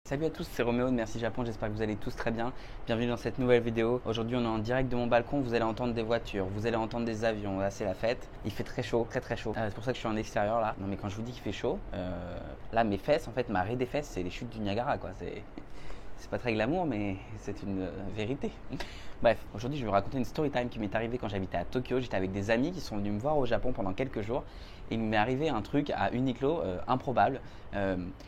Salut à tous, c'est Roméo de Merci Japon, j'espère que vous allez tous très bien. Bienvenue dans cette nouvelle vidéo. Aujourd'hui on est en direct de mon balcon, vous allez entendre des voitures, vous allez entendre des avions, là c'est la fête. Il fait très chaud, très chaud. C'est pour ça que je suis en extérieur là. Non mais quand je vous dis qu'il fait chaud, là mes fesses, en fait ma raie des fesses c'est les chutes du Niagara quoi. C'est pas très glamour mais c'est une vérité. Bref, aujourd'hui je vais vous raconter une story time qui m'est arrivée quand j'habitais à Tokyo. J'étais avec des amis qui sont venus me voir au Japon pendant quelques jours. Et il m'est arrivé un truc à Uniqlo improbable.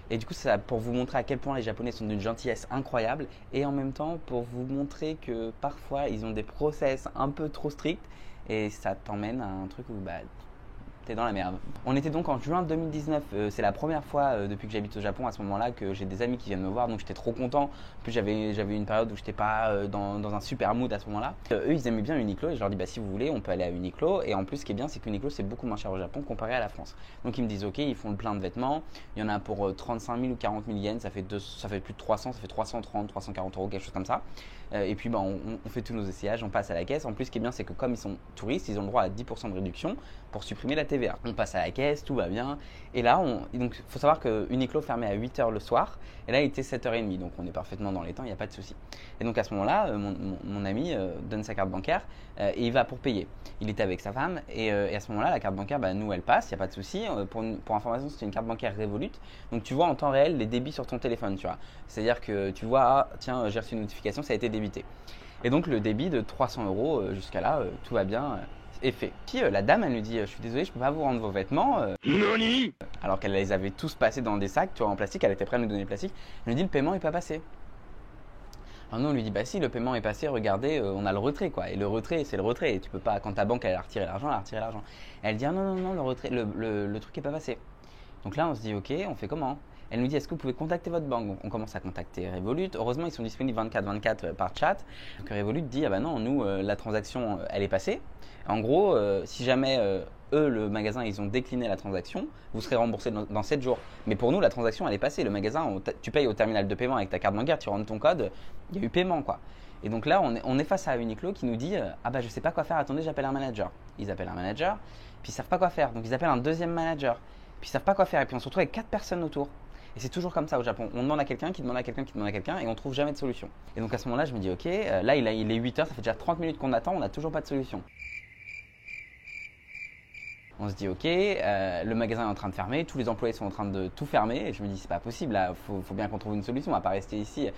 Et du coup, c'est pour vous montrer à quel point les Japonais sont d'une gentillesse incroyable. Et en même temps, pour vous montrer que parfois, ils ont des process un peu trop stricts. Et ça t'emmène à un truc où t'es dans la merde. On était donc en juin 2019, c'est la première fois depuis que j'habite au Japon à ce moment-là que j'ai des amis qui viennent me voir, donc j'étais trop content. En plus j'avais une période où j'étais pas dans un super mood à ce moment-là. Eux ils aimaient bien Uniqlo et je leur dis bah si vous voulez on peut aller à Uniqlo, et en plus ce qui est bien c'est qu'Uniqlo c'est beaucoup moins cher au Japon comparé à la France. Donc ils me disent ok, ils font le plein de vêtements, il y en a pour 35 000 ou 40 000 yens, ça fait plus de 300, ça fait 330, 340 euros, quelque chose comme ça. Et puis on fait tous nos essayages, on passe à la caisse. En plus ce qui est bien c'est que comme ils sont touristes, ils ont le droit à 10% de réduction pour supprimer la TVA. On passe à la caisse, tout va bien. Et là, donc il faut savoir que Uniqlo fermait à 8h le soir. Et là, il était 7h30. Donc on est parfaitement dans les temps, il n'y a pas de souci. Et donc à ce moment-là, mon ami donne sa carte bancaire et il va pour payer. Il était avec sa femme. Et à ce moment-là, la carte bancaire, nous, elle passe, il n'y a pas de souci. Pour information, c'est une carte bancaire Revolut. Donc tu vois en temps réel les débits sur ton téléphone. Tu vois. C'est-à-dire que tu vois, ah, tiens, j'ai reçu une notification, ça a été débité. Et donc le débit de 300 euros jusqu'à là, tout va bien. Est fait. Puis la dame, elle nous dit je suis désolée, je peux pas vous rendre vos vêtements. Nani. Alors qu'elle les avait tous passés dans des sacs, tu vois, en plastique, elle était prête à nous donner le plastique. Elle nous dit le paiement est pas passé. Alors nous on lui dit bah si le paiement est passé, regardez, on a le retrait quoi. Et le retrait c'est le retrait. Et tu peux pas, quand ta banque elle a retiré l'argent, elle a retiré l'argent. Elle dit ah non, le retrait, le truc est pas passé. Donc là on se dit ok, on fait comment? Elle nous dit est-ce que vous pouvez contacter votre banque? Donc on commence à contacter Revolut. Heureusement ils sont disponibles 24/24 par chat. Donc Revolut dit ah bah non, nous la transaction elle est passée. En gros si jamais eux le magasin ils ont décliné la transaction, vous serez remboursé dans 7 jours. Mais pour nous la transaction elle est passée. Le magasin tu payes au terminal de paiement avec ta carte bancaire, tu rentres ton code, il y a eu paiement quoi. Et donc là on est face à Uniqlo qui nous dit ah bah je sais pas quoi faire, attendez j'appelle un manager. Ils appellent un manager, puis ils savent pas quoi faire. Donc ils appellent un deuxième manager, puis ils savent pas quoi faire. Et puis on se retrouve avec 4 personnes autour. Et c'est toujours comme ça au Japon. On demande à quelqu'un, qui demande à quelqu'un, qui demande à quelqu'un, et on trouve jamais de solution. Et donc à ce moment-là, je me dis, ok, là il est 8h, ça fait déjà 30 minutes qu'on attend, on n'a toujours pas de solution. On se dit, ok, le magasin est en train de fermer, tous les employés sont en train de tout fermer, et je me dis, c'est pas possible, là, faut bien qu'on trouve une solution, on va pas rester ici.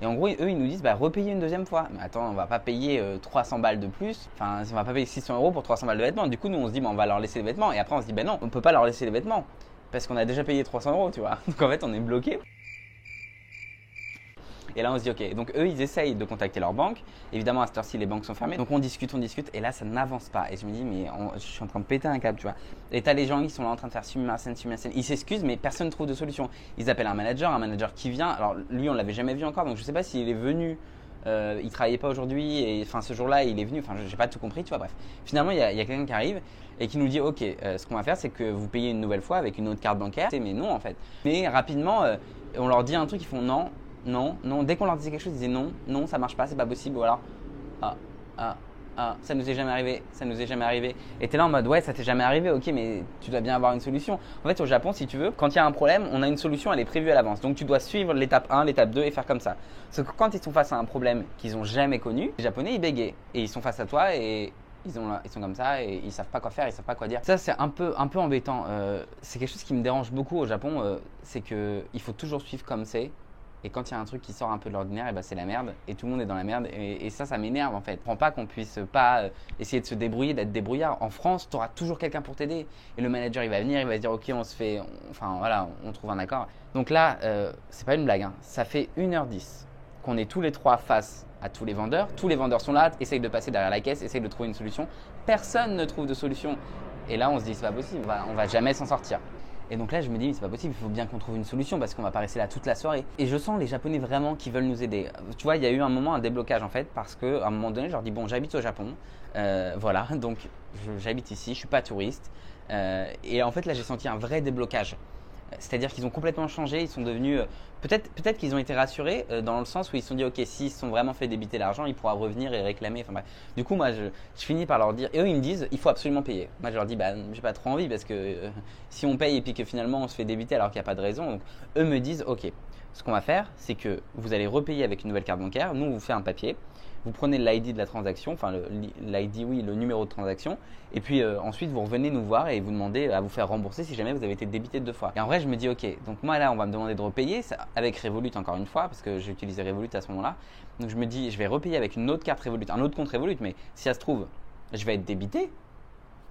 Et en gros, eux, ils nous disent, repayez une deuxième fois. Mais attends, on va pas payer 300 balles de plus. Enfin, on va pas payer 600 euros pour 300 balles de vêtements. Du coup, nous, on se dit, on va leur laisser les vêtements. Et après, on se dit, non, on peut pas leur laisser les vêtements. Parce qu'on a déjà payé 300 euros, tu vois. Donc en fait, on est bloqué. Et là, on se dit, ok. Donc eux, ils essayent de contacter leur banque. Évidemment, à cette heure-ci, les banques sont fermées. Donc on discute. Et là, ça n'avance pas. Et je me dis, mais je suis en train de péter un câble, tu vois. Et t'as les gens qui sont là en train de faire sumimasen. Ils s'excusent, mais personne ne trouve de solution. Ils appellent un manager qui vient. Alors lui, on l'avait jamais vu encore. Donc je sais pas s'il est venu. Il travaillait pas aujourd'hui. Et enfin, ce jour-là, il est venu. Enfin, j'ai pas tout compris, tu vois. Bref. Finalement, il y a quelqu'un qui arrive et qui nous dit, ok, ce qu'on va faire, c'est que vous payez une nouvelle fois avec une autre carte bancaire. Mais non, en fait. Mais rapidement, on leur dit un truc, ils font non. Dès qu'on leur disait quelque chose, ils disaient non, ça marche pas, c'est pas possible. Ou alors, ça nous est jamais arrivé. Et t'es là en mode, ouais, ça t'est jamais arrivé, ok, mais tu dois bien avoir une solution. En fait, au Japon, si tu veux, quand il y a un problème, on a une solution, elle est prévue à l'avance. Donc tu dois suivre l'étape 1, l'étape 2 et faire comme ça. Sauf que quand ils sont face à un problème qu'ils ont jamais connu, les Japonais, ils bégayent. Et ils sont face à toi et ils sont comme ça et ils savent pas quoi faire, ils savent pas quoi dire. Ça, c'est un peu embêtant. C'est quelque chose qui me dérange beaucoup au Japon, c'est qu'il faut toujours suivre comme c'est. Et quand il y a un truc qui sort un peu de l'ordinaire, c'est la merde. Et tout le monde est dans la merde. Et ça m'énerve en fait. Je comprends pas qu'on puisse pas essayer de se débrouiller, d'être débrouillard. En France, tu auras toujours quelqu'un pour t'aider. Et le manager, il va venir, il va se dire, ok, on trouve un accord. Donc là, c'est pas une blague. Ça fait 1h10 qu'on est tous les trois face à tous les vendeurs. Tous les vendeurs sont là, essayent de passer derrière la caisse, essayent de trouver une solution. Personne ne trouve de solution. Et là, on se dit, c'est pas possible, on va jamais s'en sortir. Et donc là, je me dis, mais c'est pas possible, il faut bien qu'on trouve une solution parce qu'on va pas rester là toute la soirée. Et je sens les Japonais vraiment qui veulent nous aider. Tu vois, il y a eu un moment, un déblocage en fait, parce qu'à un moment donné, je leur dis, bon, j'habite au Japon, voilà, donc j'habite ici, je suis pas touriste. Et en fait, là, j'ai senti un vrai déblocage. C'est-à-dire qu'ils ont complètement changé, ils sont devenus… peut-être qu'ils ont été rassurés dans le sens où ils se sont dit ok, s'ils se sont vraiment fait débiter l'argent, ils pourront revenir et réclamer. Enfin bref. Du coup, moi, je finis par leur dire, et eux ils me disent, il faut absolument payer. Moi, je leur dis, bah, j'ai pas trop envie parce que si on paye et puis que finalement on se fait débiter alors qu'il n'y a pas de raison, donc eux me disent, ok, ce qu'on va faire, c'est que vous allez repayer avec une nouvelle carte bancaire. Nous, on vous fait un papier. Vous prenez l'ID de la transaction, enfin l'ID, oui, le numéro de transaction, et puis ensuite vous revenez nous voir et vous demandez à vous faire rembourser si jamais vous avez été débité 2 fois. Et en vrai, je me dis ok, donc moi là, on va me demander de repayer avec Revolut encore une fois, parce que j'ai utilisé Revolut à ce moment-là. Donc je me dis, je vais repayer avec une autre carte Revolut, un autre compte Revolut, mais si ça se trouve, je vais être débité.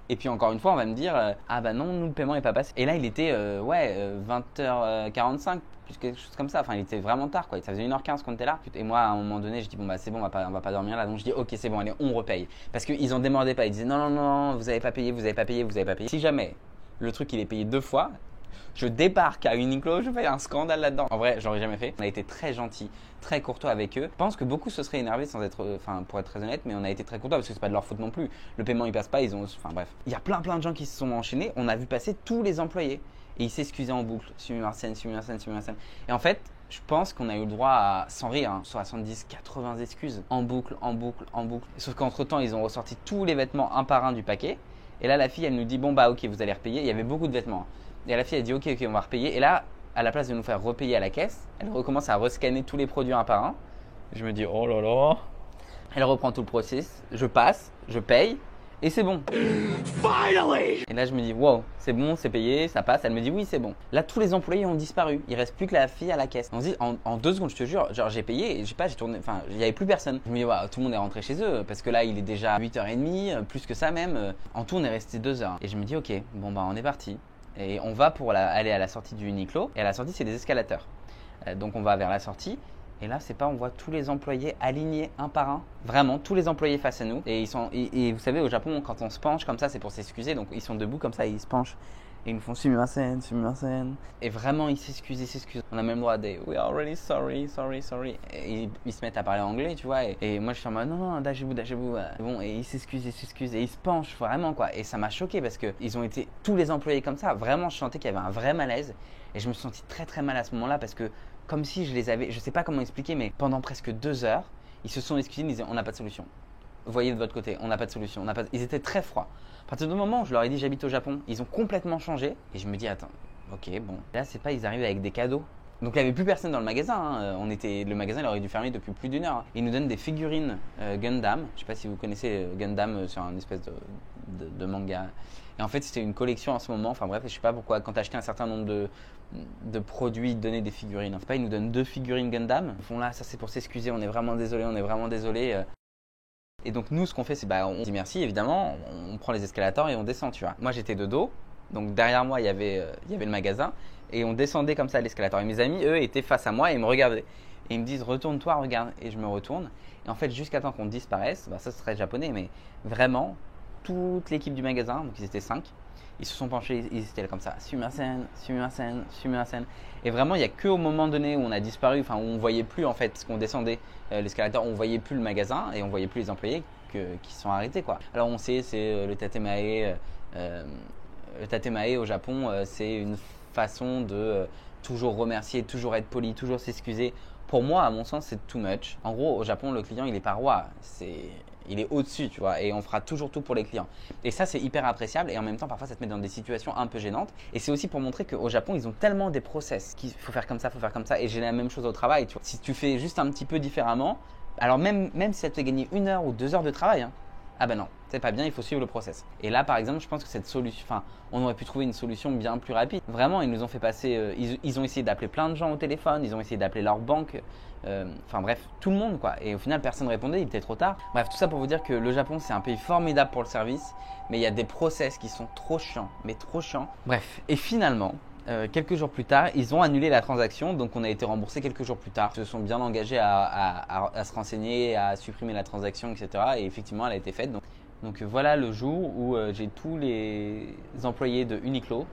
Et puis encore une fois, on va me dire ah bah non, nous le paiement n'est pas passé. Et là, il était 20h45, plus quelque chose comme ça. Enfin, il était vraiment tard quoi. Ça faisait 1h15 qu'on était là. Et moi, à un moment donné, je dis bon bah c'est bon, on va pas dormir là. Donc je dis ok, c'est bon, allez, on repaye. Parce qu'ils en démordaient pas. Ils disaient non, non, non, vous avez pas payé, vous avez pas payé, vous avez pas payé. Si jamais le truc il est payé 2 fois, je débarque à Uniqlo, je fais un scandale là-dedans. En vrai, je l'aurais jamais fait. On a été très gentils, très courtois avec eux. Je pense que beaucoup se seraient énervés sans être, pour être très honnête, mais on a été très courtois parce que c'est pas de leur faute non plus. Le paiement il passe pas, enfin bref. Il y a plein de gens qui se sont enchaînés. On a vu passer tous les employés et ils s'excusaient en boucle. Sumimasen. Et en fait, je pense qu'on a eu le droit à, sans rire, 70, 80 excuses en boucle. Sauf qu'entre temps, ils ont ressorti tous les vêtements un par un du paquet. Et là, la fille, elle nous dit bon bah ok, vous allez repayer. Il y avait beaucoup de vêtements. Et la fille, elle dit ok, on va repayer. Et là, à la place de nous faire repayer à la caisse, elle recommence à rescanner tous les produits un par un. Je me dis oh là là. Elle reprend tout le process. Je passe, je paye. Et c'est bon. Finally! Et là, je me dis, wow, c'est bon, c'est payé, ça passe. Elle me dit, oui, c'est bon. Là, tous les employés ont disparu. Il reste plus que la fille à la caisse. On se dit, en 2 secondes, je te jure, genre, j'ai payé et j'ai tourné, enfin, il n'y avait plus personne. Je me dis, wow, tout le monde est rentré chez eux parce que là, il est déjà 8h30, plus que ça même. En tout, on est resté 2 heures. Et je me dis, ok, bon, bah, on est parti. Et on va pour aller à la sortie du Uniqlo. Et à la sortie, c'est des escalators. Donc, on va vers la sortie. Et là, c'est pas, on voit tous les employés alignés un par un. Vraiment, tous les employés face à nous. Et et vous savez, au Japon, quand on se penche comme ça, c'est pour s'excuser. Donc, ils sont debout comme ça et ils se penchent. Et ils nous font sumimasen. Et vraiment, ils s'excusent. On a même le droit à des we are really sorry. Et ils se mettent à parler anglais, tu vois. Et moi, je suis en mode non, dajibu. Bon, et ils s'excusent. Et ils se penchent vraiment, quoi. Et ça m'a choqué parce qu'ils ont été tous les employés comme ça. Vraiment, je sentais qu'il y avait un vrai malaise. Et je me suis senti très, très mal à ce moment-là parce que comme si je les avais, je sais pas comment expliquer, mais pendant presque 2 heures, ils se sont excusés, ils disaient on n'a pas de solution. Voyez de votre côté, on n'a pas de solution. Ils étaient très froids. À partir du moment où je leur ai dit j'habite au Japon, ils ont complètement changé. Et je me dis attends, ok, bon. Là, c'est pas, ils arrivent avec des cadeaux. Donc il n'y avait plus personne dans le magasin. Le magasin il aurait dû fermer depuis plus d'1 heure. Ils nous donnent des figurines Gundam. Je sais pas si vous connaissez Gundam, c'est un espèce de manga. Et en fait, c'était une collection en ce moment. Enfin bref, je sais pas pourquoi. Quand tu achetais un certain nombre de produits, ils te donnaient des figurines. Enfin, ils nous donnent 2 figurines Gundam. Ils font là, ça c'est pour s'excuser. On est vraiment désolé. Et donc nous, ce qu'on fait, c'est on dit merci évidemment. On prend les escalators et on descend, tu vois. Moi, j'étais de dos. Donc derrière moi, il y avait le magasin. Et on descendait comme ça à l'escalator. Et mes amis, eux, étaient face à moi et ils me regardaient. Et ils me disent retourne-toi, regarde. Et je me retourne. Et en fait, jusqu'à temps qu'on disparaisse, ça ce serait japonais, mais vraiment, toute l'équipe du magasin, donc ils étaient 5, ils se sont penchés, ils étaient comme ça, sumimasen. Et vraiment, il n'y a qu'au moment donné où on a disparu, enfin où on ne voyait plus en fait, parce qu'on descendait l'escalator, on ne voyait plus le magasin et on ne voyait plus les employés qui sont arrêtés, quoi. Alors on sait, c'est le tatemae. Le tatemae au Japon, c'est une façon de toujours remercier, toujours être poli, toujours s'excuser. Pour moi, à mon sens, c'est too much. En gros, au Japon, le client, il est pas roi. Il est au-dessus, tu vois, et on fera toujours tout pour les clients. Et ça, c'est hyper appréciable, et en même temps, parfois, ça te met dans des situations un peu gênantes. Et c'est aussi pour montrer qu'au Japon, ils ont tellement des process qu'il faut faire comme ça, et j'ai la même chose au travail, tu vois. Si tu fais juste un petit peu différemment, alors même si ça te fait gagner 1 heure ou 2 heures de travail, hein, ah ben non, c'est pas bien, il faut suivre le process. Et là, par exemple, je pense que cette solution, on aurait pu trouver une solution bien plus rapide. Vraiment, ils nous ont fait passer, ils ont essayé d'appeler plein de gens au téléphone, ils ont essayé d'appeler leur banque, bref, tout le monde quoi. Et au final, personne ne répondait, il était trop tard. Bref, tout ça pour vous dire que le Japon, c'est un pays formidable pour le service, mais il y a des process qui sont trop chiants, mais trop chiants. Bref, et finalement, quelques jours plus tard, ils ont annulé la transaction, donc on a été remboursé quelques jours plus tard. Ils se sont bien engagés à se renseigner, à supprimer la transaction, etc. Et effectivement, elle a été faite. Donc voilà le jour où j'ai tous les employés de Uniqlo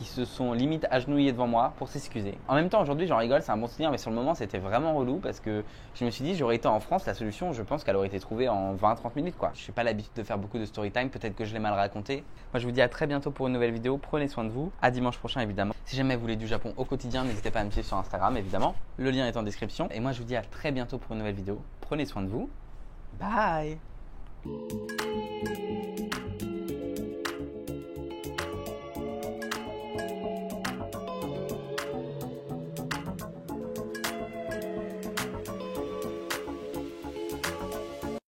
qui se sont limite agenouillés devant moi pour s'excuser. En même temps, aujourd'hui, j'en rigole, c'est un bon souvenir, mais sur le moment, c'était vraiment relou parce que je me suis dit, j'aurais été en France, la solution, je pense qu'elle aurait été trouvée en 20-30 minutes, quoi. Je n'ai pas l'habitude de faire beaucoup de story time, peut-être que je l'ai mal raconté. Moi, je vous dis à très bientôt pour une nouvelle vidéo. Prenez soin de vous. À dimanche prochain, évidemment. Si jamais vous voulez du Japon au quotidien, n'hésitez pas à me suivre sur Instagram, évidemment. Le lien est en description. Et moi, je vous dis à très bientôt pour une nouvelle vidéo. Prenez soin de vous. Bye.